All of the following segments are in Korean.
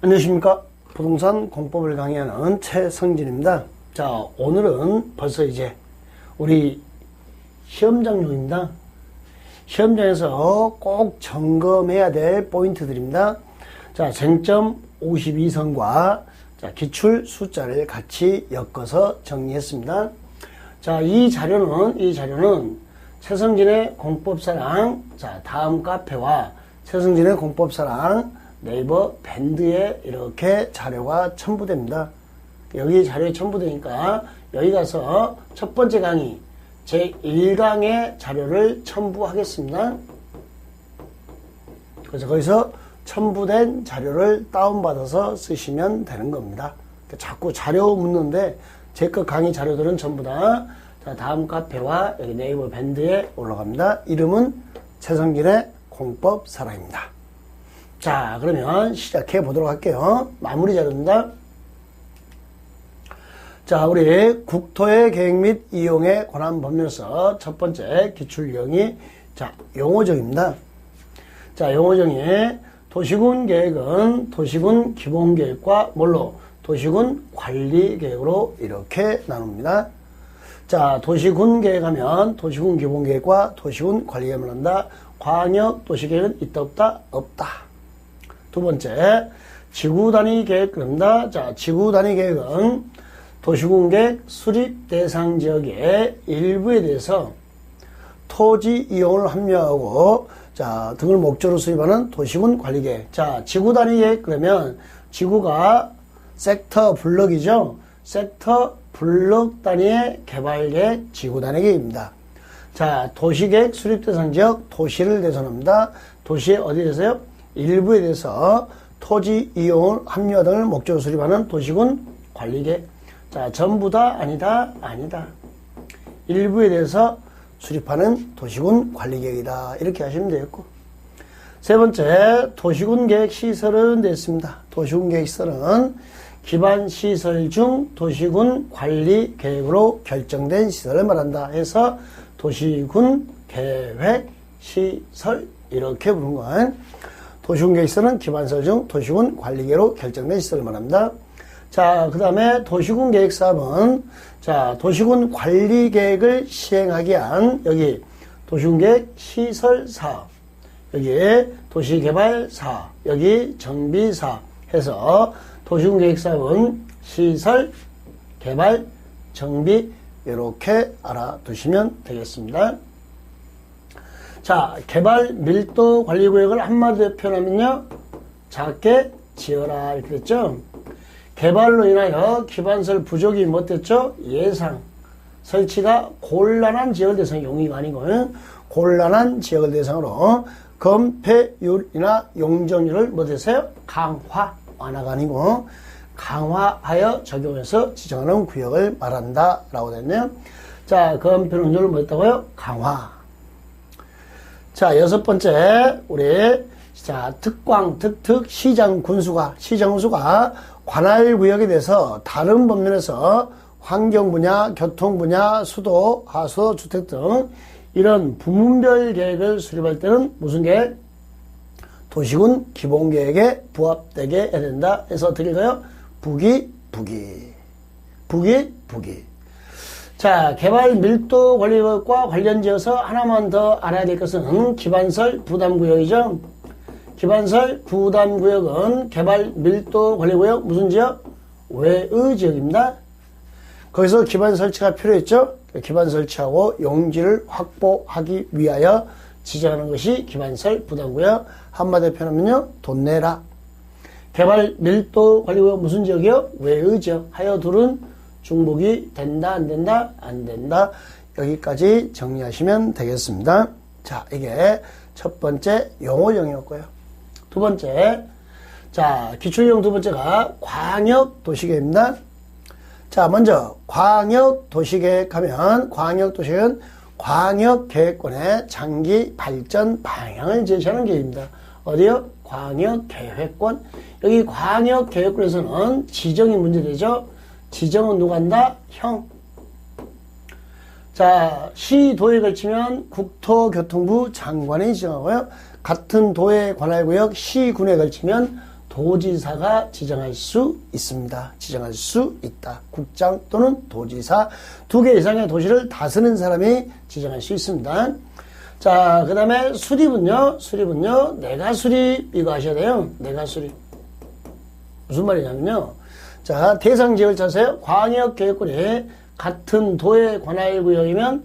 안녕하십니까. 부동산 공법을 강의하는 최성진입니다. 자, 오늘은 벌써 이제 우리 시험장용입니다. 시험장에서 꼭 점검해야 될 포인트들입니다. 자, 쟁점 52선과 자, 기출 숫자를 같이 엮어서 정리했습니다. 자, 이 자료는 최성진의 공법사랑, 자, 다음 카페와 최성진의 공법사랑 네이버 밴드에 이렇게 자료가 첨부됩니다. 여기 자료에 첨부되니까 여기 가서 첫 번째 강의 제1강의 자료를 첨부하겠습니다. 그래서 거기서 첨부된 자료를 다운받아서 쓰시면 되는 겁니다. 자꾸 자료 묻는데 제 것 강의 자료들은 전부 다 자, 다음 카페와 여기 네이버 밴드에 올라갑니다. 이름은 최성진의 공법사랑입니다. 자, 그러면 시작해 보도록 할게요. 마무리 자료입니다. 자, 우리 국토의 계획 및 이용에 관한 법률서 첫 번째 기출령이 자, 용어정입니다. 자, 용어정이 도시군 계획은 도시군 기본계획과 뭘로? 도시군 관리계획으로 이렇게 나눕니다. 자, 도시군 계획하면 도시군 기본계획과 도시군 관리계획을 한다. 광역 도시계획은 있다 없다? 없다. 두 번째, 지구단위 계획 그럽니다. 자, 지구단위 계획은 도시군 계획 수립 대상 지역의 일부에 대해서 토지 이용을 합리화하고 자, 등을 목적으로 수립하는 도시군 관리 계획. 자, 지구단위 계획 그러면 지구가 섹터 블럭이죠. 섹터 블럭 단위의 개발 계획 지구단위 계획입니다. 자, 도시계획 수립 대상 지역 도시를 대상합니다. 도시의 어디에 대해서요? 일부에 대해서 토지 이용을 합리화 등을 목적으로 수립하는 도시군 관리계획. 자, 전부 다 아니다. 아니다. 일부에 대해서 수립하는 도시군 관리계획이다. 이렇게 하시면 되겠고. 세 번째, 도시군 계획 시설은 됐습니다. 도시군 계획 시설은 기반 시설 중 도시군 관리 계획으로 결정된 시설을 말한다. 해서 도시군 계획 시설 이렇게 부르는 건 도시군 계획 시설은 기반시설 중 도시군 관리계획으로 결정된 시설을 말합니다. 자, 그 다음에 도시군 계획 사업은 자, 도시군 관리 계획을 시행하기 위한 여기 도시군 계획 시설 사업, 여기 도시개발 사업, 여기 정비 사업 해서 도시군 계획 사업은 시설, 개발, 정비 이렇게 알아두시면 되겠습니다. 자, 개발 밀도 관리 구역을 한마디로 표현하면요, 작게 지어라 이렇게 됐죠. 개발로 인하여 기반설 부족이 못됐죠. 예상 설치가 곤란한 지역을 대상 용의가 아니고 곤란한 지역을 대상으로 건폐율이나 용적률을 못해서요 강화 완화가 아니고 강화하여 적용해서 지정하는 구역을 말한다 라고 됐네요. 자, 건폐율을 못했다고요? 강화. 자, 여섯 번째 우리 자, 특광 특특 시장 군수가 관할 구역에 대해서 다른 법률에서 환경 분야, 교통 분야, 수도, 하수, 주택 등 이런 부문별 계획을 수립할 때는 무슨 계획? 도시군 기본계획에 부합되게 해야 된다. 해서 어떻게 가요? 부기. 자, 개발 밀도 관리구역과 관련지어서 하나만 더 알아야 될 것은 기반설 부담구역이죠. 기반설 부담구역은 개발 밀도 관리구역 무슨 지역? 외의 지역입니다. 거기서 기반 설치가 필요했죠. 기반 설치하고 용지를 확보하기 위하여 지정하는 것이 기반설 부담구역. 한마디로 표현하면요, 돈 내라. 개발 밀도 관리구역 무슨 지역이요? 외의 지역. 하여 둘은 중복이 된다 안 된다? 안 된다. 여기까지 정리하시면 되겠습니다. 자, 이게 첫 번째 용어정이었고요. 두 번째, 자, 기출용 두 번째가 광역도시계획입니다. 자, 먼저 광역도시계획 하면 광역도시계획은 광역계획권의 장기 발전 방향을 제시하는 계획입니다. 어디요? 광역계획권. 여기 광역계획권에서는 지정이 문제되죠. 지정은 누가 한다? 형. 자, 시도에 걸치면 국토교통부 장관이 지정하고요. 같은 도의 관할구역 시군에 걸치면 도지사가 지정할 수 있습니다. 지정할 수 있다. 국장 또는 도지사 2개 이상의 도시를 다스리는 사람이 지정할 수 있습니다. 자, 그 다음에 수립은요. 수립은요. 내가 수립 이거 하셔야 돼요. 내가 수립. 무슨 말이냐면요. 자, 대상지역을 찾으세요. 광역계획권이 같은 도의 관할구역이면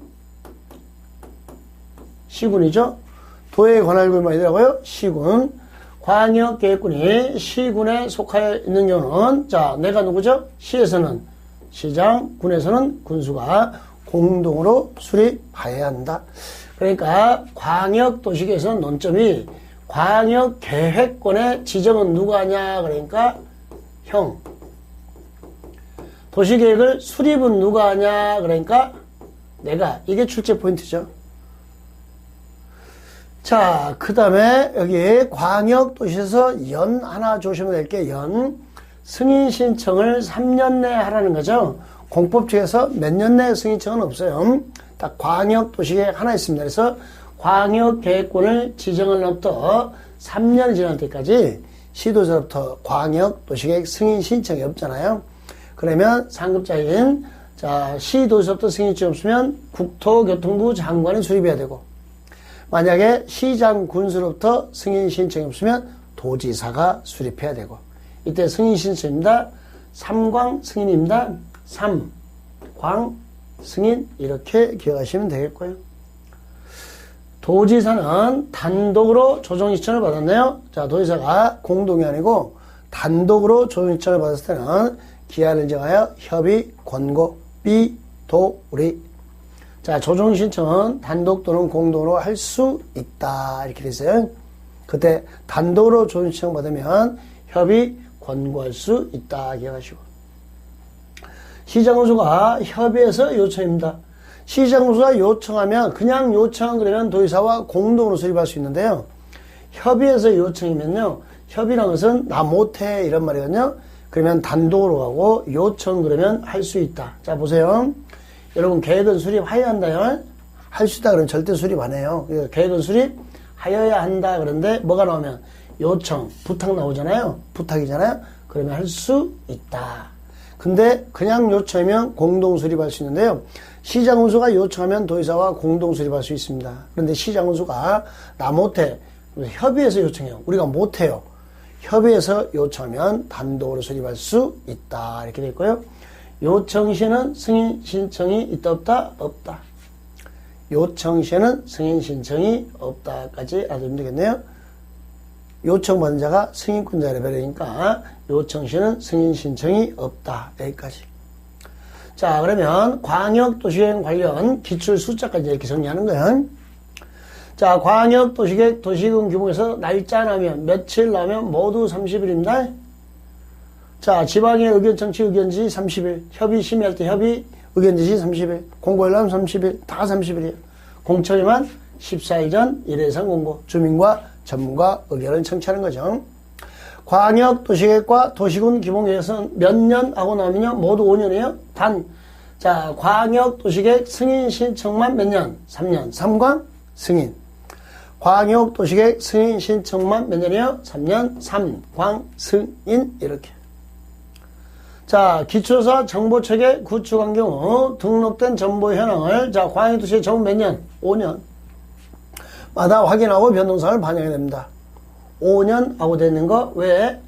시군이죠. 도의 관할구역만 아니라고요. 시군. 광역계획권이 시군에 속하여 있는 경우는 자, 내가 누구죠? 시에서는 시장, 군에서는 군수가 공동으로 수립하여야 한다. 그러니까 광역도시계획에서는 논점이 광역계획권의 지정은 누가 하냐? 그러니까 형. 도시계획을 수립은 누가 하냐? 그러니까 내가. 이게 출제 포인트죠. 자, 그 다음에 여기 광역도시에서 연 하나 조심해야 될 게 연. 승인 신청을 3년 내에 하라는 거죠. 공법 측에서 몇 년 내에 승인 신청은 없어요. 딱 광역도시계획 하나 있습니다. 그래서 광역계획권을 지정을 로부터 3년이 지날 때까지 시도에서부터 광역도시계획 승인 신청이 없잖아요. 그러면 상급자인 자, 시도에서부터 승인 신청이 없으면 국토교통부 장관이 수립해야 되고, 만약에 시장 군수로부터 승인 신청이 없으면 도지사가 수립해야 되고, 이때 승인 신청입니다. 3광 승인입니다. 3광 승인 이렇게 기억하시면 되겠고요. 도지사는 단독으로 조정신청을 받았네요. 자, 도지사가 공동이 아니고 단독으로 조정신청을 받았을 때는 기한을 정하여 협의, 권고, 비도리. 자, 조정신청은 단독 또는 공동으로 할 수 있다. 이렇게 되어있어요. 그때 단독으로 조정신청 받으면 협의, 권고할 수 있다. 기억하시고. 시장군수가 협의해서 요청입니다. 시장군수가 요청하면 그냥 요청 그러면 도지사와 공동으로 수립할 수 있는데요. 협의해서 요청이면요. 협의란 것은 나 못해 이런 말이거든요. 그러면 단독으로 가고 요청 그러면 할 수 있다. 자, 보세요. 여러분 계획은 수립하여야 한다요. 할 수 있다 그러면 절대 수립 안 해요. 계획은 수립하여야 한다. 그런데 뭐가 나오면 요청, 부탁 나오잖아요. 부탁이잖아요. 그러면 할 수 있다. 근데 그냥 요청이면 공동 수립할 수 있는데요. 시장군수가 요청하면 도지사와 공동 수립할 수 있습니다. 그런데 시장군수가 나 못해. 협의해서 요청해요. 우리가 못해요. 협의해서 요청하면 단독으로 수립할 수 있다. 이렇게 되어 있고요. 요청 시에는 승인 신청이 있다 없다? 없다. 요청 시에는 승인 신청이 없다까지 알아두면 되겠네요. 요청받은 자가 승인권자 레벨이니까 요청 시에는 승인 신청이 없다. 여기까지. 자, 그러면 광역도시계획 관련 기출 숫자까지 이렇게 정리하는 거예요. 자, 광역도시계획 도시군 규모에서 날짜 나오면 며칠 나오면 모두 30일입니다. 자, 지방의 의견 청취 의견지 30일, 협의 심의할 때 협의 의견지 30일, 공고일하면 30일, 다 30일이에요. 공청회만 14일 전 1회 이상 공고, 주민과 전문가 의견을 청취하는 거죠. 광역도시계획과 도시군 기본계획에서는 몇 년 하고 나면요? 모두 5년이에요. 단, 자, 광역도시계획 승인 신청만 몇 년? 3년. 3광 승인. 광역도시계획 승인 신청만 몇 년이에요? 3년. 3광 승인. 이렇게. 자, 기초사 정보체계 구축한 경우 등록된 정보 현황을 자, 광역도시계획 적은 몇 년? 5년. 마다 확인하고 변동사항을 반영해야 됩니다. 5년 하고 되는 거 왜?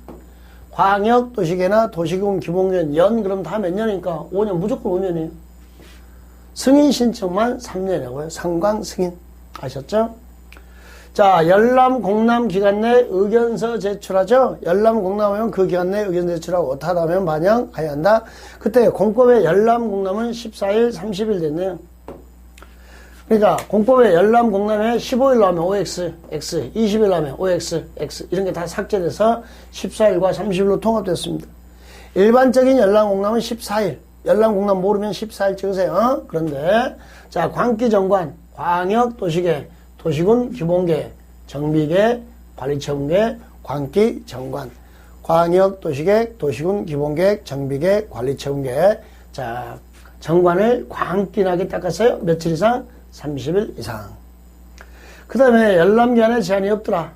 광역도시계나 도시군 기본계획 연 그럼 다 몇 년이니까 5년 무조건 5년이에요. 승인 신청만 3년이라고요. 상광 승인. 아셨죠? 자, 열람 공람 기간 내 의견서 제출하죠. 열람 공람하면 그 기간 내 의견 제출하고 타다면 반영해야 한다. 그때 공법의 열람 공람은 14일, 30일 됐네요. 그러니까 공법의 열람 공람에 15일 나오면 OX, X, 20일 나오면 OX, X 이런 게 다 삭제돼서 14일과 30일로 통합됐습니다. 일반적인 열람 공람은 14일. 열람 공람 모르면 14일 찍으세요. 그런데 자, 광기정관, 광역도시계획, 도시군 기본계획, 정비계획, 관리처분계획, 광기정관, 광역도시계획, 도시군 기본계획, 정비계획, 관리처분계획. 자, 정관을 광기나게 닦았어요. 며칠 이상? 30일 이상. 그 다음에 열람기한에 제한이 없더라.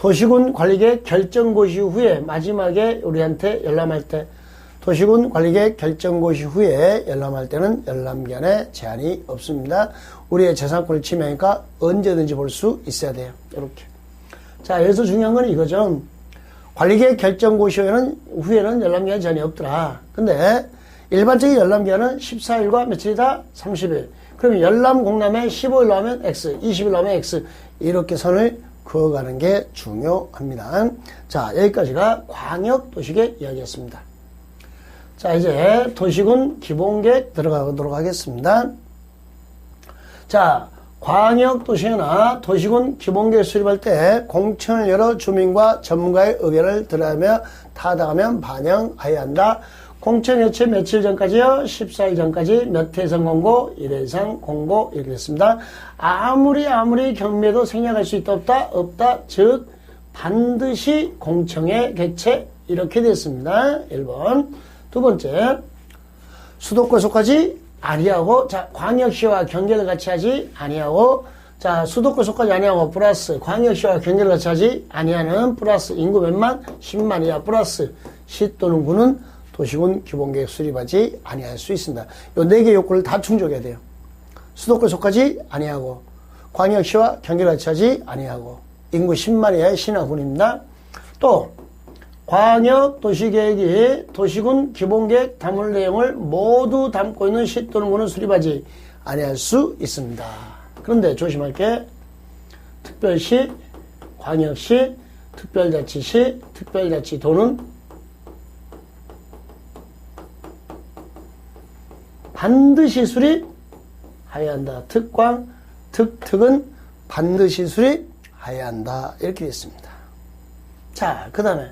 도시군 관리계획 결정고시 후에 마지막에 우리한테 열람할 때 도시군 관리계획 결정고시 후에 열람할 때는 열람기한에 제한이 없습니다. 우리의 재산권을 침해하니까 언제든지 볼 수 있어야 돼요. 이렇게. 자, 여기서 중요한 건 이거죠. 관리계획 결정고시 후에는 열람기한 제한이 없더라. 근데 일반적인 열람기한은 14일과 며칠이다? 30일. 그럼 열람 공람에 15일 나오면 X, 20일 나오면 X. 이렇게 선을 그어가는 게 중요합니다. 자, 여기까지가 광역도시계획 이야기였습니다. 자, 이제 도시군 기본계획 들어가도록 하겠습니다. 자, 광역도시나 도시군 기본계획 수립할 때 공청을 열어 주민과 전문가의 의견을 들으며 타당하면 반영해야 한다. 공청 개최 며칠 전까지요? 14일 전까지 몇 회선 공고, 1회 이상 공고 이렇게 됐습니다. 아무리 경미해도 생략할 수 있다 없다? 없다. 즉 반드시 공청회 개최 이렇게 됐습니다. 1번. 두 번째, 수도권 속하지 아니하고, 자, 광역시와 경계를 같이 하지 아니하고, 자, 수도권 속하지 아니하고 플러스 광역시와 경계를 같이 하지 아니하는 플러스 인구 몇만? 10만 이하 플러스 시 또는 구는 도시군 기본계획 수립하지 아니할 수 있습니다. 요 4개 요건을 다 충족해야 돼요. 수도권 속하지 아니하고, 광역시와 경계를 같이 하지 아니하고, 인구 10만 이하의 시나 군입니다. 또 광역 도시계획이 도시군 기본계획 담을 내용을 모두 담고 있는 시 또는 구는 수립하지 아니할 수 있습니다. 그런데 조심할 게 특별시, 광역시, 특별자치시, 특별자치도는 반드시 수립해야 한다. 특광, 특은 반드시 수립해야 한다. 이렇게 됐습니다. 자, 그 다음에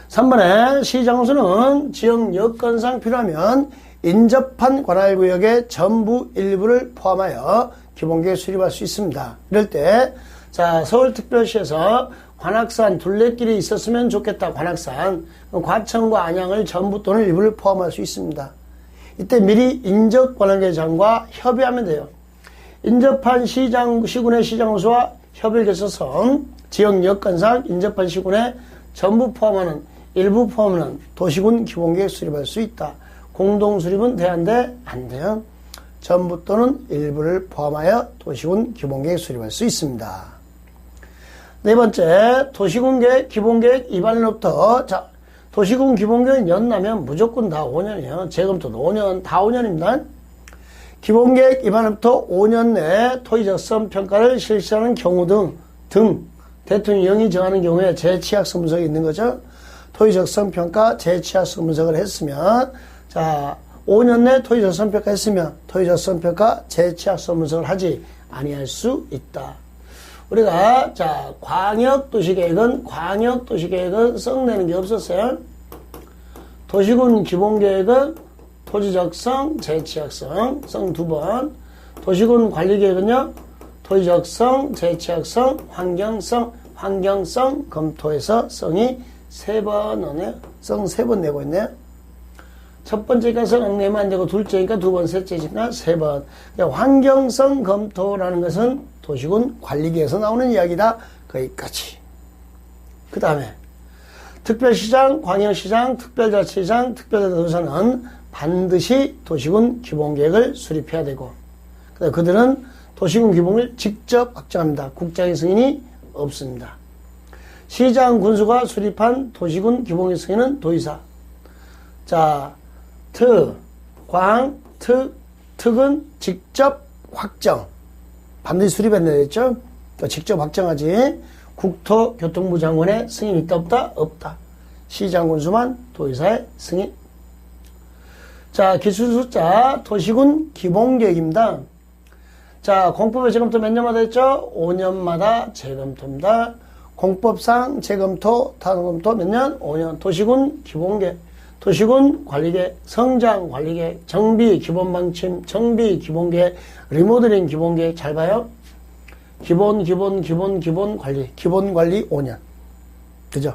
3번에 시장소는 지역 여건상 필요하면 인접한 관할구역의 전부 일부를 포함하여 기본계획 수립할 수 있습니다. 이럴 때, 자, 서울특별시에서 관악산 둘레길이 있었으면 좋겠다. 관악산. 과천과 안양을 전부 또는 일부를 포함할 수 있습니다. 이때 미리 인접관할계장과 협의하면 돼요. 인접한 시군의 시장소와 협의를 거쳐서 지역 여건상 인접한 시군에 전부 포함하는 일부 포함하는 도시군 기본계획 수립할 수 있다. 공동 수립은 돼야 한대? 안 돼요. 전부 또는 일부를 포함하여 도시군 기본계획 수립할 수 있습니다. 네 번째, 도시군 계획, 기본계획 위반으로부터, 자, 도시군 기본계획 연나면 무조건 다 5년이에요. 재검토도 5년, 다 5년입니다. 기본계획 위반으로부터 5년 내에 토의적성 평가를 실시하는 경우 등 대통령이 정하는 경우에 재취약성 분석이 있는 거죠. 토의적성 평가, 재취약성 분석을 했으면, 자, 5년 내 토의적성 평가 했으면 토의적성 평가, 재취약성 분석을 하지 아니할 수 있다. 우리가, 자, 광역도시계획은 썩내는 게 없었어요. 도시군 기본계획은 토지적성, 재취약성, 성 2번. 도시군 관리계획은요, 토지적성, 재취약성, 환경성 검토해서 성이 3번 오네요. 성 3번 내고 있네요. 첫 번째가 성 내면 안 되고, 둘째니까 2번, 셋째니까 3번. 환경성 검토라는 것은 도시군 관리계획에서 나오는 이야기다. 거기까지. 그 다음에 특별시장, 광역시장, 특별자치장, 특별자치도사는 반드시 도시군 기본계획을 수립해야 되고, 그들은 도시군 기본을 직접 확정합니다. 국장의 승인이 없습니다. 시장 군수가 수립한 도시군 기본계획 승인은 도의사. 자, 특은 직접 확정. 반드시 수립해야 되겠죠? 직접 확정하지. 국토교통부 장관의 승인이 있다 없다? 없다. 시장 군수만 도의사의 승인. 자, 기술숫자 도시군 기본계획입니다. 자, 공법의 재검토 몇 년마다 했죠? 5년마다 재검토입니다. 공법상 재검토, 단검토 몇 년? 5년. 도시군 기본계획, 도시군 관리계획, 성장 관리계획, 정비 기본방침, 정비 기본계획, 리모델링 기본계획. 잘 봐요. 기본 관리. 기본 관리 5년. 그죠?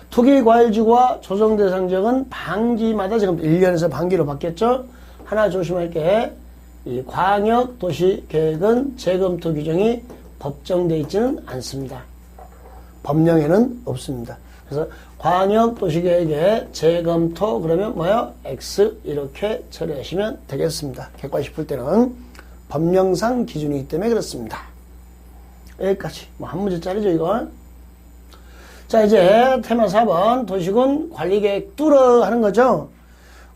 투기과일지구와 조성대상 지역은 방기마다 지금 1년에서 반기로 바뀌었죠? 하나 조심할 게, 이 광역도시계획은 재검토 규정이 법정되어 있지는 않습니다. 법령에는 없습니다. 그래서 광역도시계획의 재검토 그러면 뭐요? X 이렇게 처리하시면 되겠습니다. 객관식 풀 때는 법령상 기준이기 때문에 그렇습니다. 여기까지 뭐 한 문제짜리죠 이거. 자 이제 테마 4번 도시군 관리계획 뚫어 하는 거죠.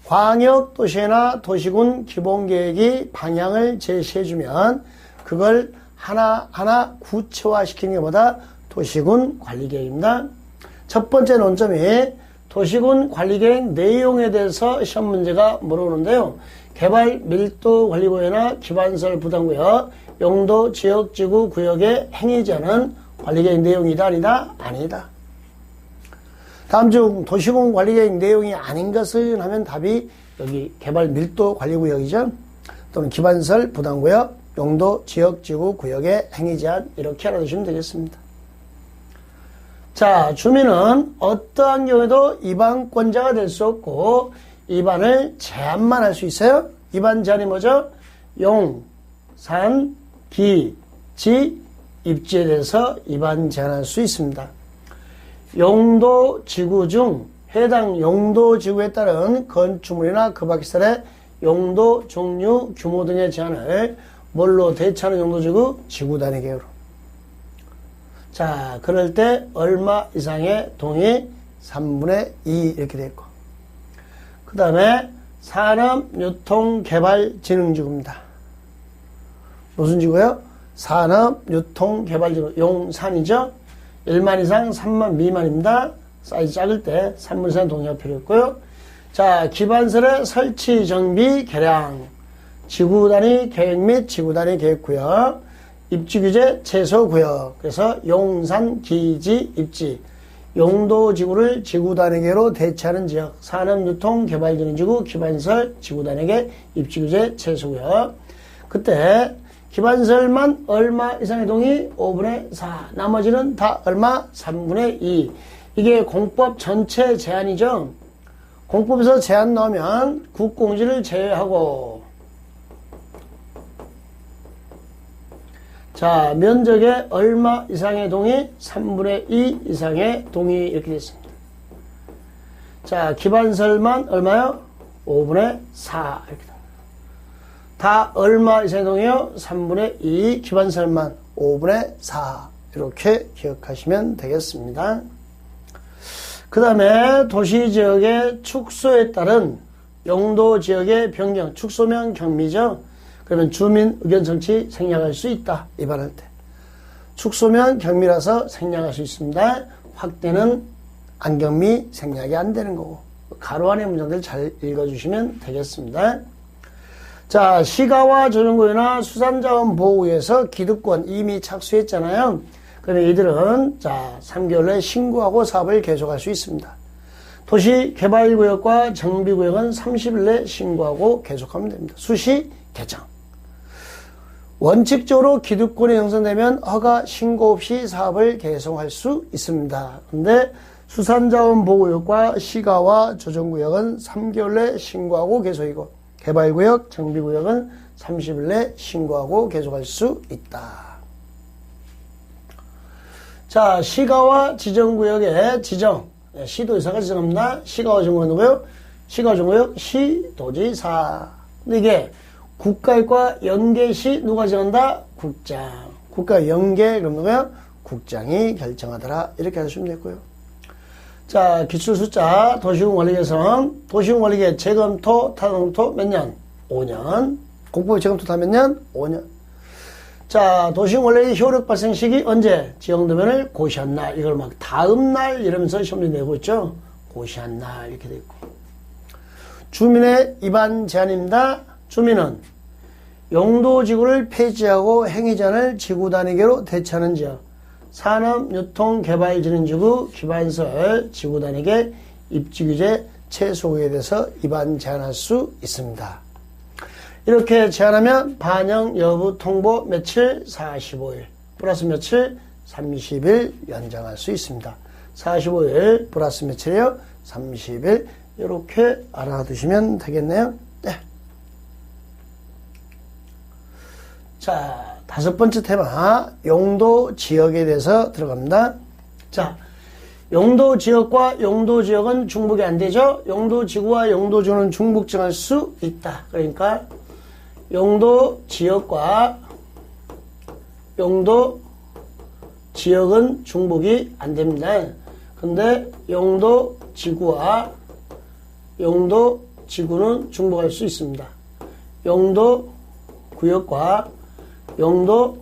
광역도시나 도시군 기본계획이 방향을 제시해주면 그걸 하나하나 구체화시키는 것보다 도시군 관리계획입니다. 첫 번째 논점이 도시군 관리계획 내용에 대해서 시험 문제가 물어보는데요. 개발 밀도 관리구역이나 기반설 부담구역, 용도 지역지구 구역에 행해지 않은 관리계획 내용이다 아니다? 아니다. 다음 중 도시군 관리계획 내용이 아닌 것은 하면 답이 여기 개발 밀도 관리구역이죠. 또는 기반설 부담구역, 용도 지역지구 구역에 행해지 않 이렇게 알아두시면 되겠습니다. 자, 주민은 어떠한 경우에도 입안권자가 될 수 없고 입안을 제한만 할 수 있어요. 입안 제한이 뭐죠? 용, 산, 기, 지, 입지에 대해서 입안 제한할 수 있습니다. 용도 지구 중 해당 용도 지구에 따른 건축물이나 그 밖시설의 용도 종류, 규모 등의 제한을 뭘로 대체하는 용도 지구? 지구 단위 계획으로. 자, 그럴 때 얼마 이상의 동의 3분의 2 이렇게 돼 있고. 그 다음에 산업유통개발진흥지구입니다. 무슨 지구예요? 산업유통개발지구. 용산이죠? 1만 이상 3만 미만입니다. 사이즈 작을 때 3분 이상 동의가 필요했고요. 자, 기반설의 설치, 정비, 개량, 지구단위 계획 및 지구단위 계획구역, 입지규제 최소구역. 그래서 용산, 기지, 입지, 용도지구를 지구단위계로 대체하는 지역, 산업유통개발진흥지구, 기반설, 지구단위계, 입지규제 최소구역. 그때 기반설만 얼마 이상의 동의? 5분의 4. 나머지는 다 얼마? 3분의 2. 이게 공법 전체 제한이죠. 공법에서 제한 넣으면 국공지를 제외하고, 자, 면적에 얼마 이상의 동의? 3분의 2 이상의 동의 이렇게 되어 있습니다. 자, 기반설만 얼마요? 5분의 4 이렇게 됩니다. 다 얼마 이상의 동의요? 3분의 2 기반설만 5분의 4 이렇게 기억하시면 되겠습니다. 그 다음에 도시지역의 축소에 따른 용도지역의 변경, 축소면 경미죠. 그러면 주민 의견 정치 생략할 수 있다. 입안할 때. 축소면 경미라서 생략할 수 있습니다. 확대는 안경미 생략이 안 되는 거고. 가로 안의 문장들 잘 읽어주시면 되겠습니다. 자, 시가와 조정구역이나 수산자원보호구역에서 기득권 이미 착수했잖아요. 그러면 이들은 자 3개월 내에 신고하고 사업을 계속할 수 있습니다. 도시개발구역과 정비구역은 30일 내에 신고하고 계속하면 됩니다. 수시 개정. 원칙적으로 기득권이 형성되면 허가 신고 없이 사업을 계속할 수 있습니다. 그런데 수산자원보호구역과 시가와 조정구역은 3개월 내에 신고하고 계속이고 개발구역, 정비구역은 30일 내에 신고하고 계속할 수 있다. 자, 시가와 지정구역의 지정. 시도지사가 지정합니다. 시가와 정구역은 누구요? 시가와 정구역 시도지사. 근데 이게 국가과 연계 시 누가 정한다? 국장. 국가 연계 그럼 누구요? 국장이 결정하더라. 이렇게 하시면 되고요. 자, 기출숫자 도시군 관리 개선. 도시군 관리 계획 재검토, 타당검토 몇 년? 5년. 공법의 재검토 다 몇 년? 5년. 자, 도시군 관리 효력 발생 시기 언제? 지역도면을 고시한 날. 이걸 막 다음 날 이러면서 시험지 내고 있죠. 고시한 날 이렇게 돼 있고. 주민의 입안 제한입니다. 주민은 용도지구를 폐지하고 행위전을 지구단위계로 대체하는 지역, 산업유통개발진흥지구, 기반설, 지구단위계, 입지규제, 최소구역에 대해서 입안 제한할 수 있습니다. 이렇게 제한하면 반영 여부 통보 며칠? 45일. 플러스 며칠? 30일 연장할 수 있습니다. 45일 플러스 며칠이요? 30일. 이렇게 알아두시면 되겠네요. 네. 자, 다섯 번째 테마, 용도 지역에 대해서 들어갑니다. 자, 용도 지역과 용도 지역은 중복이 안 되죠? 용도 지구와 용도 지구는 중복정할 수 있다. 그러니까 용도 지역과 용도 지역은 중복이 안 됩니다. 근데 용도 지구와 용도 지구는 중복할 수 있습니다. 용도 구역과 용도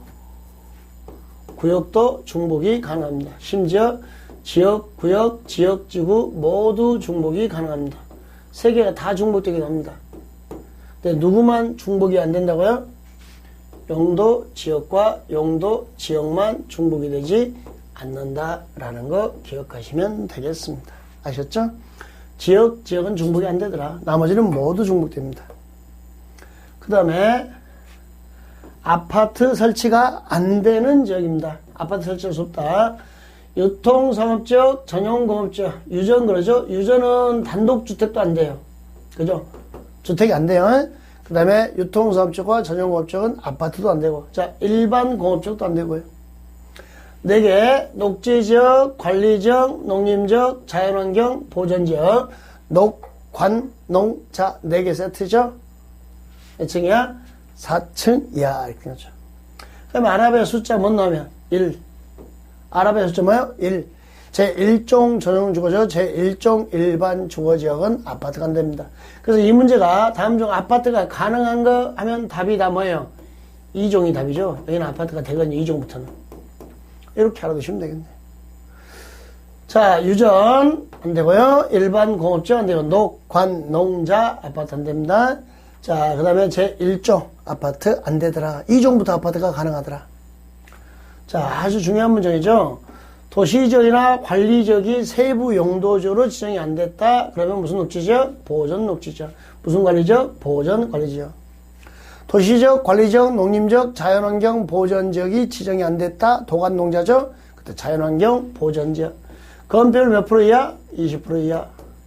구역도 중복이 가능합니다. 심지어 지역, 구역, 지역, 지구 모두 중복이 가능합니다. 세 개가 다 중복되긴 합니다. 근데 누구만 중복이 안 된다고요? 용도 지역과 용도 지역만 중복이 되지 않는다라는 거 기억하시면 되겠습니다. 아셨죠? 지역, 지역은 중복이 안 되더라. 나머지는 모두 중복됩니다. 그 다음에 아파트 설치가 안 되는 지역입니다. 아파트 설치할 수 없다. 유통상업지역, 전용공업지역, 유전 그러죠? 유전은 단독주택도 안 돼요. 그죠? 주택이 안 돼요. 그 다음에 유통상업지역과 전용공업지역은 아파트도 안 되고, 자, 일반 공업지역도 안 되고요. 4개, 녹지지역, 관리지역, 농림지역, 자연환경, 보전지역, 녹, 관, 농, 자, 4개 세트죠? 몇 층이야? 4층 이하, 이렇게 하죠. 그럼 아랍의 숫자 못 넣으면 1. 아랍의 숫자 뭐예요? 1. 제1종 전용 주거지역, 제1종 일반 주거지역은 아파트가 안 됩니다. 그래서 이 문제가 다음 중 아파트가 가능한 거 하면 답이 다 뭐예요? 2종이 답이죠. 여기는 아파트가 되거든요. 2종부터는. 이렇게 알아두시면 되겠네. 자, 유전 안 되고요. 일반 공업지역 안 되고, 녹, 관, 농자 아파트 안 됩니다. 자, 그 다음에 제1종 아파트 안 되더라. 2종부터 아파트가 가능하더라. 자, 아주 중요한 문제이죠. 도시지역이나 관리지역이 세부 용도지역으로 지정이 안 됐다. 그러면 무슨 녹지지역? 보전 녹지지역. 무슨 관리지역? 보전 관리지역. 도시지역, 관리지역, 농림지역, 자연환경 보전지역이 지정이 안 됐다. 도관농자죠. 그때 자연환경 보전지역. 건폐율 몇 프로 이하? 20% 이하.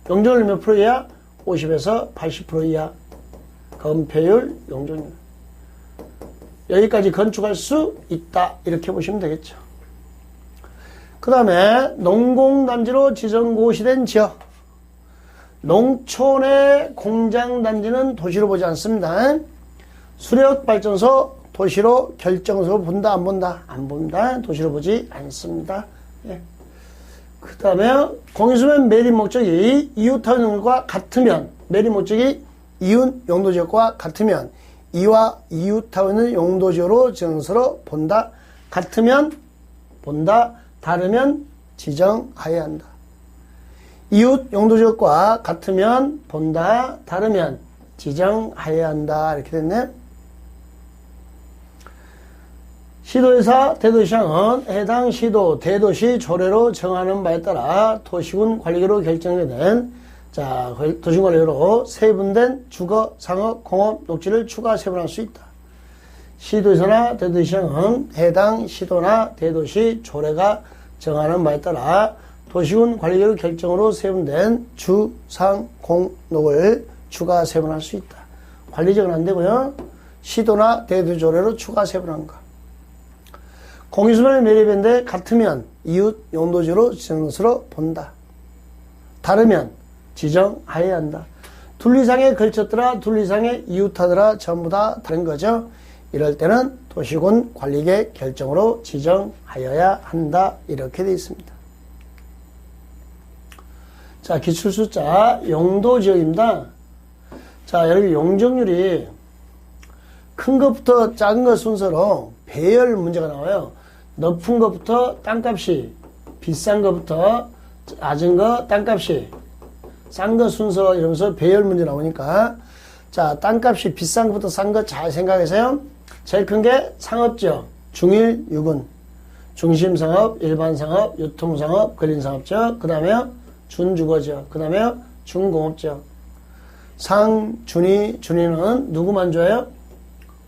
용적률 몇 프로 이하? 50에서 80% 이하. 건폐율, 용적률. 여기까지 건축할 수 있다. 이렇게 보시면 되겠죠. 그 다음에 농공단지로 지정고시된 지역. 농촌의 공장단지는 도시로 보지 않습니다. 수력발전소 도시로 결정서 본다 안 본다? 안 본다. 도시로 보지 않습니다. 예. 그 다음에 공유수면 매립 목적이 이웃타운과 같으면, 매립 목적이 이웃 용도지역과 같으면 이와 이웃타운은 용도지역으로 지정서로 본다. 같으면 본다. 다르면 지정하여야 한다. 이웃 용도지역과 같으면 본다. 다르면 지정하여야 한다. 이렇게 됐네. 시도의사, 대도시장은 해당 시도, 대도시 조례로 정하는 바에 따라 도시군 관리계로 결정이 된, 자, 도시군 관리계로 세분된 주거, 상업, 공업, 녹지를 추가 세분할 수 있다. 시도의사나 대도시장은 해당 시도나 대도시 조례가 정하는 바에 따라 도시군 관리계로 결정으로 세분된 주, 상, 공, 녹을 추가 세분할 수 있다. 관리적은 안 되고요. 시도나 대도시 조례로 추가 세분한 거. 공유수면의 매립인데 같으면 이웃 용도지로 지정서로 본다. 다르면 지정하여야 한다. 둘리상에 걸쳤더라, 둘리상에 이웃하더라, 전부 다 다른 거죠. 이럴 때는 도시군 관리계 결정으로 지정하여야 한다. 이렇게 되어 있습니다. 자, 기출숫자 용도지역입니다. 자, 여기 용적률이 큰 것부터 작은 것 순서로 배열 문제가 나와요. 높은 것부터 땅값이, 비싼 것부터 낮은 거 땅값이, 싼 거 순서 이러면서 배열 문제 나오니까, 자, 땅값이 비싼 것부터 싼 거 잘 생각하세요. 제일 큰 게 상업지역, 중일, 유군, 중심상업, 일반상업, 유통상업, 근린상업지역, 그 다음에 준주거지역, 그 다음에 중공업지역. 상, 준이, 준이는 누구만 줘요?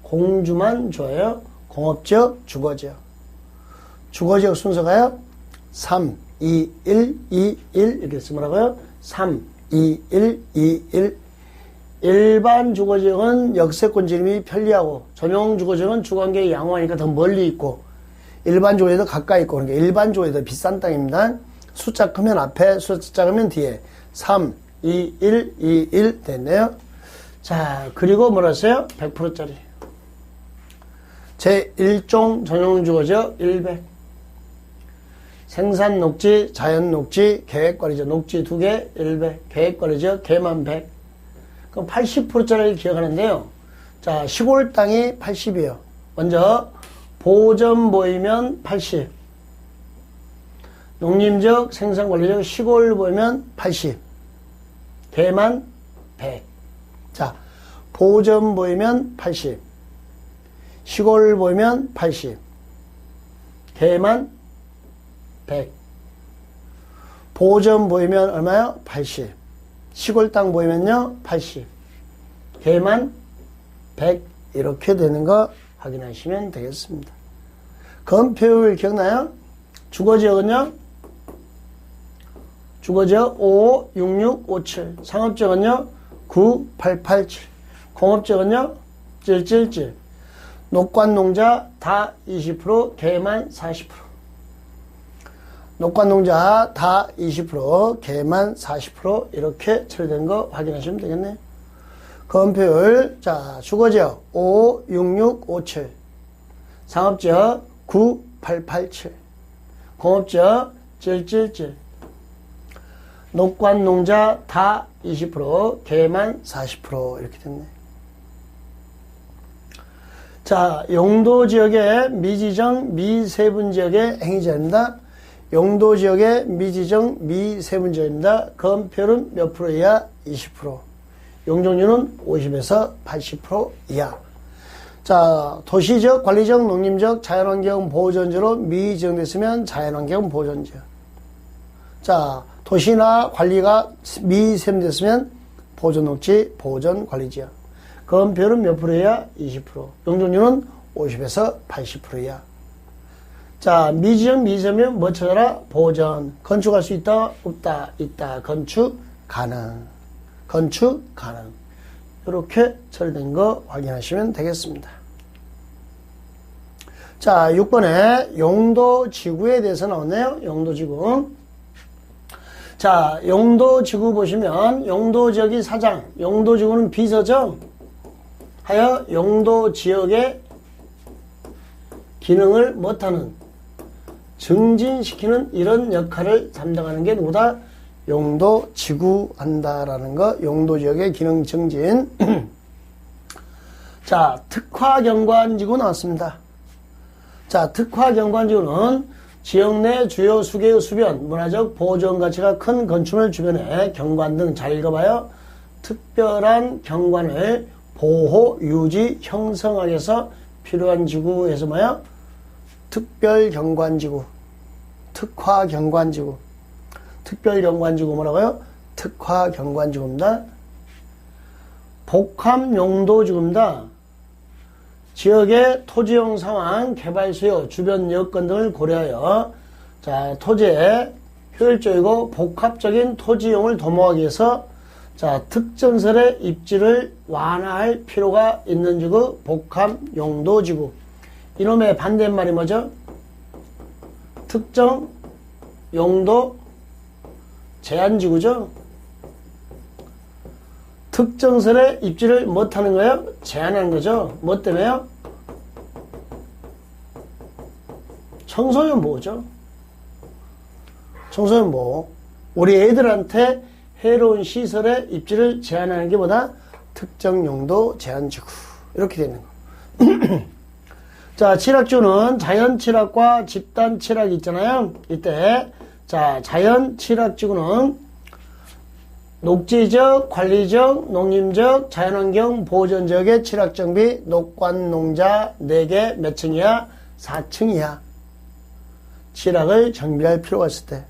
공주만 줘요. 공업지역, 주거지역. 주거지역 순서가요. 3, 2, 1, 2, 1 이렇게 쓰면 뭐라고요? 3, 2, 1, 2, 1. 일반 주거지역은 역세권 진입이 편리하고 전용 주거지역은 주거환경이 양호하니까 더 멀리 있고 일반 주거지역도 가까이 있고 그러니까 일반 주거지역이 더 비싼 땅입니다. 숫자 크면 앞에 숫자 크면 뒤에 3, 2, 1, 2, 1 됐네요. 자 그리고 뭐라 했어요? 100%짜리 제1종 전용 주거지역 100 생산 녹지, 자연 녹지, 계획관리지역 녹지 2개 100 계획관리지역 개만 100 그럼 80%짜리를 기억하는데요. 자, 시골 땅이 80이에요. 먼저, 보전 보이면 80. 농림적, 생산관리적, 시골 보이면 80. 개만 100. 자, 보전 보이면 80. 시골 보이면 80. 개만 100. 보전 보이면 얼마요? 80. 시골 땅 보이면요 80 개만 100 이렇게 되는 거 확인하시면 되겠습니다. 건폐율 기억나요? 주거지역은요 주거지역 56657 상업지역은요 9887 공업지역은요 777 녹관농자 다 20% 개만 40% 녹관농자 다 20%, 개만 40% 이렇게 처리된 거 확인하시면 되겠네요. 건폐율, 자, 주거지역 56657, 상업지역 9887, 공업지역 777, 녹관농자 다 20%, 개만 40% 이렇게 됐네요. 자, 용도지역의 미지정, 미세분지역의 행위자입니다. 용도지역의 미지정, 미세분지역입니다. 건폐율은 몇 프로 이하? 20%. 용적률은 50에서 80% 이하. 자, 도시적, 관리적, 농림적, 자연환경 보호전지로 미지정됐으면 자연환경 보호전지역. 자, 도시나 관리가 미세분됐으면 보존녹지, 보존관리지역. 건폐율은 몇 프로 이하? 20%. 용적률은 50에서 80% 이하. 자, 미지정, 미세면 뭐 찾아라? 보전. 건축할 수 있다? 없다? 있다. 건축 가능. 건축 가능. 이렇게 처리된 거 확인하시면 되겠습니다. 자, 6번에 용도지구에 대해서 나왔네요. 용도지구. 자, 용도지구 보시면 용도지역이 사장, 용도지구는 비서정 하여 용도지역의 기능을 못하는 증진시키는 이런 역할을 담당하는 게 누구다? 용도지구 한다라는 거. 용도지역의 기능 증진. 자, 특화경관지구 나왔습니다. 자, 특화경관지구는 지역 내 주요 수개의 수변, 문화적 보존 가치가 큰 건축물 주변에 경관 등 잘 읽어봐요. 특별한 경관을 보호, 유지, 형성하기 위해서 필요한 지구에서 뭐야? 특별경관지구, 특화경관지구. 특별경관지구 뭐라고요? 특화경관지구입니다. 복합용도지구입니다. 지역의 토지용 상황, 개발 수요, 주변 여건 등을 고려하여 자, 토지의 효율적이고 복합적인 토지용을 도모하기 위해서 자, 특정설의 입지를 완화할 필요가 있는 지구, 복합용도지구. 이놈의 반대말이 뭐죠? 특정 용도 제한지구죠. 특정설의 입지를 못하는 거예요? 제한하는 거죠. 뭐 때문에요? 청소년 보호죠. 청소년 보호. 우리 애들한테 해로운 시설의 입지를 제한하는 게 뭐다? 특정 용도 제한지구. 이렇게 되는 거. 자, 칠학주는 자연 칠학과 집단 칠학이 있잖아요. 이때 자, 자연 칠학지구는 녹지적, 관리적, 농림적, 자연환경 보존지역의 칠학정비, 녹관농자 4개 몇 층이야? 4층이야. 칠학을 정비할 필요가 있을 때.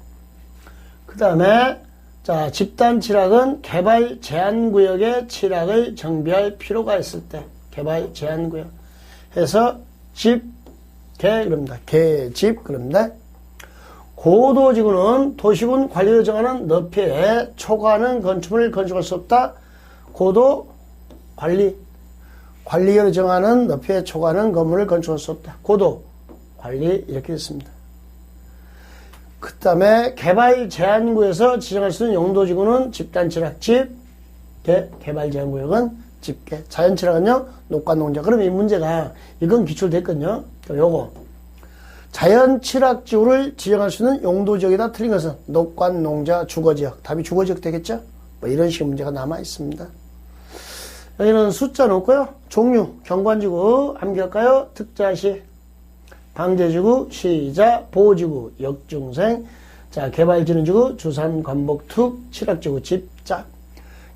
그 다음에 자, 집단 칠학은 개발 제한구역의 칠학을 정비할 필요가 있을 때. 개발 제한구역. 해서 집, 개, 그럽니다. 개, 집, 그럽니다. 고도지구는 도시군 관리로 정하는 높이에 초과하는 건축물을 건축할 수 없다. 고도 관리계로 정하는 높이에 초과하는 건물을 건축할 수 없다. 고도, 관리 이렇게 됐습니다. 그 다음에 개발 제한구에서 지정할 수 있는 용도지구는 집단지락집, 개발 제한구역은 집계, 자연치락은요 녹과농자. 그럼 이 문제가 이건 기출됐거든요. 요거 자연치락지구를 지정할 수 있는 용도지역이다. 틀린 것은 녹과농자, 주거지역. 답이 주거지역 되겠죠? 뭐 이런 식의 문제가 남아 있습니다. 여기는 숫자 놓고요. 종류, 경관지구 암기할까요? 특자시, 방제지구, 시자, 보호지구, 역중생, 자, 개발진흥지구, 주산, 관복특, 칠학지구, 집작,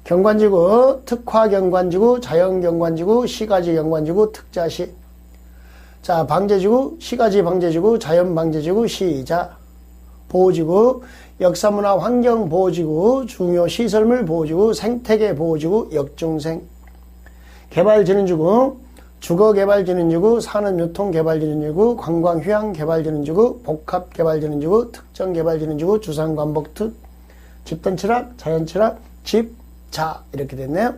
경관지구, 특화경관지구, 자연경관지구, 시가지 경관지구, 특자시, 자, 방제지구, 시가지 방제지구, 자연방제지구, 시자, 보호지구, 역사문화 환경보호지구, 중요시설물 보호지구, 생태계 보호지구, 역중생, 개발진흥지구, 주거개발진흥지구, 산업유통개발진흥지구, 관광휴양개발진흥지구, 복합개발진흥지구, 특정개발진흥지구, 주산관복특, 집단치락, 자연치락, 집, 자 이렇게 됐네요.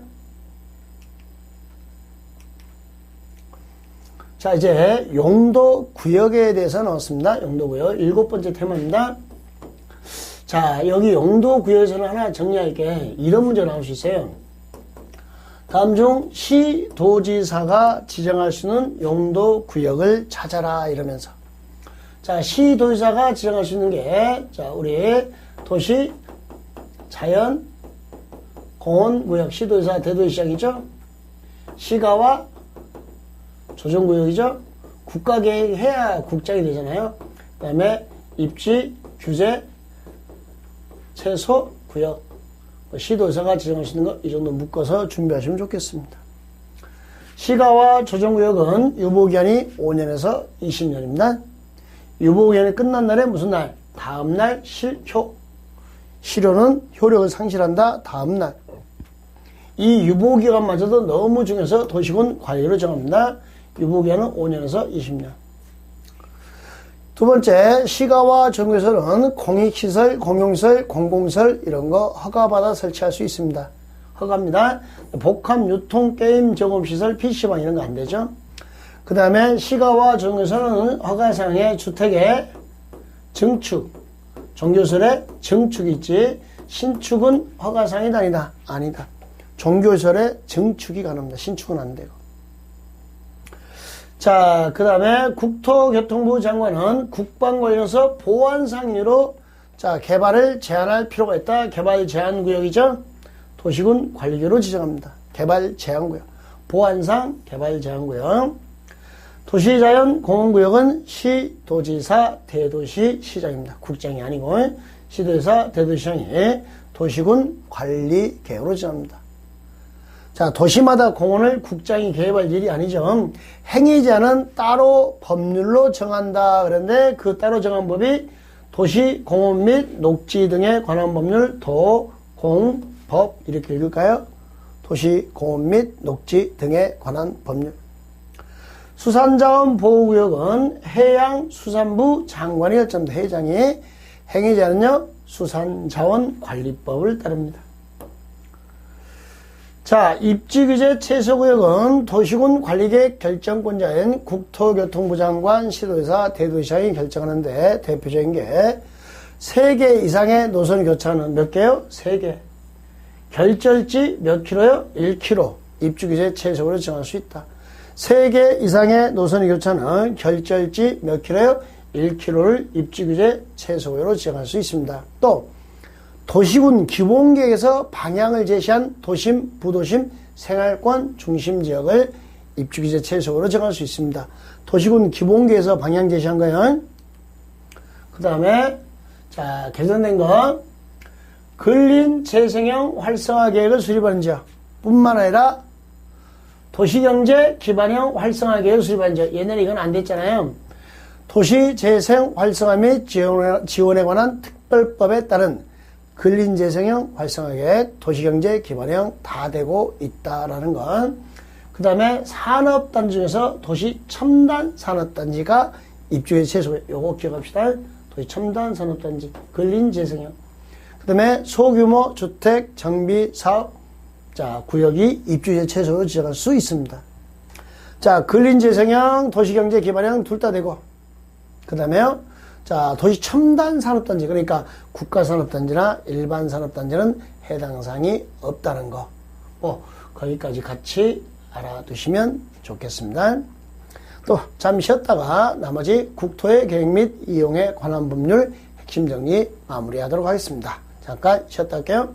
자, 이제 용도구역에 대해서 나왔습니다. 용도구역 7번째 테마입니다. 자, 여기 용도구역에서는 하나 정리할게. 이런 문제 나올 수 있어요. 다음 중 시도지사가 지정할 수 있는 용도구역을 찾아라 이러면서, 자, 시도지사가 지정할 수 있는 게, 자, 우리 도시 자연 공원구역, 시도지사 대도시장이죠. 시가와 조정구역이죠. 국가계획 해야 국장이 되잖아요. 그 다음에 입지, 규제, 최소, 구역, 시도지사가 지정할 수 있는 거 이 정도 묶어서 준비하시면 좋겠습니다. 시가와 조정구역은 유보기한이 5년에서 20년입니다. 유보기한이 끝난 날에 무슨 날? 다음날 실효. 실효는 효력을 상실한다. 다음날. 이 유보기간마저도 너무 중요해서 도시군 관리로 정합니다. 유보기한은 5년에서 20년. 두 번째, 시가와 정부에서는 공익시설, 공용시설, 공공시설 이런 거 허가받아 설치할 수 있습니다. 허가입니다. 복합 유통 게임 정업시설, PC방 이런 거 안 되죠. 그 다음에 시가와 정부에서는 허가사항에 주택의 증축, 종교시설의 증축이 있지 신축은 허가사항이 아니다. 아니다. 종교시설의 증축이 가능합니다. 신축은 안 되고. 자, 그 다음에 국토교통부 장관은 국방 관련해서 보안상 이유로 자, 개발을 제한할 필요가 있다. 개발 제한 구역이죠. 도시군 관리계로 지정합니다. 개발 제한 구역. 보안상 개발 제한 구역. 도시자연 공원구역은 시도지사 대도시 시장입니다. 국장이 아니고 시도지사 대도시장이 도시군 관리계획으로 지정합니다. 자, 도시마다 공원을 국장이 개입할 일이 아니죠. 행위자는 따로 법률로 정한다. 그런데 그 따로 정한 법이 도시공원 및 녹지 등에 관한 법률, 도공법 이렇게 읽을까요? 도시공원 및 녹지 등에 관한 법률. 수산자원보호구역은 해양수산부 장관이 결정합니다. 회장이. 행위자는요 수산자원관리법을 따릅니다. 자, 입지규제 최소구역은 도시군 관리계획 결정권자인 국토교통부 장관, 시도지사, 대도시장이 결정하는데 대표적인 게 3개 이상의 노선이 교차하는 몇 개요? 3개. 결절지 몇 킬로요? 1km. 입지규제 최소구역으로 정할 수 있다. 3개 이상의 노선이 교차하는 결절지 몇 킬로요? 1km를 입지규제 최소구역으로 지정할 수 있습니다. 또 도시군 기본계획에서 방향을 제시한 도심, 부도심, 생활권 중심지역을 입지규제 최소구역으로 정할 수 있습니다. 도시군 기본계획에서 방향 제시한 거예요. 그 다음에 자, 개선된 거 근린 재생형 활성화 계획을 수립하는 지역 뿐만 아니라 도시경제 기반형 활성화 계획을 수립하는 지역. 옛날에 이건 안 됐잖아요. 도시재생 활성화 및 지원에 관한 특별법에 따른 근린재생형 활성화계획, 도시경제 기반형 다 되고 있다라는 건. 그 다음에 산업단지 중에서 도시첨단산업단지가 입주의 최소. 요거 기억합시다. 도시첨단산업단지, 근린재생형. 그 다음에 소규모 주택 정비 사업, 자, 구역이 입주제 최소로 지정할 수 있습니다. 자, 근린재생형, 도시경제기반형 둘 다 되고, 그 다음에 자, 도시 첨단 산업단지, 그러니까 국가산업단지나 일반산업단지는 해당 사항이 없다는 거. 거기까지 같이 알아두시면 좋겠습니다. 또 잠시 쉬었다가 나머지 국토의 계획 및 이용에 관한 법률 핵심 정리 마무리하도록 하겠습니다. 잠깐 쉬었다 할게요.